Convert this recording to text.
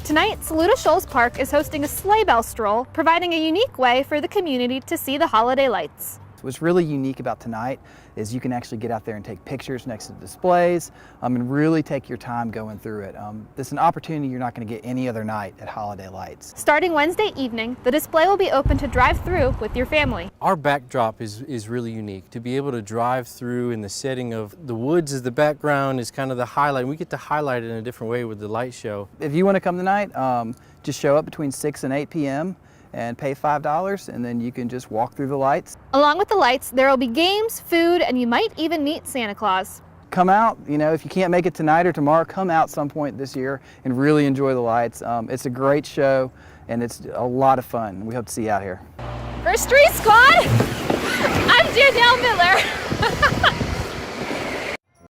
Tonight, Saluda Shoals Park is hosting a Sleigh Bell stroll, providing a unique way for the community to see the holiday lights. What's really unique about tonight is you can actually get out there and take pictures next to the displays and really take your time going through it. This is an opportunity you're not going to get any other night at Holiday Lights. Starting Wednesday evening, the display will be open to drive through with your family. Our backdrop is really unique. To be able to drive through in the setting of the woods as the background is kind of the highlight. We get to highlight it in a different way with the light show. If you want to come tonight, just show up between 6 and 8 p.m. and pay $5, and then you can just walk through the lights. Along with the lights, there will be games, food, and you might even meet Santa Claus. Come out, if you can't make it tonight or tomorrow, come out some point this year and really enjoy the lights. It's a great show and it's a lot of fun. We hope to see you out here. For Street Squad, I'm Danielle Miller.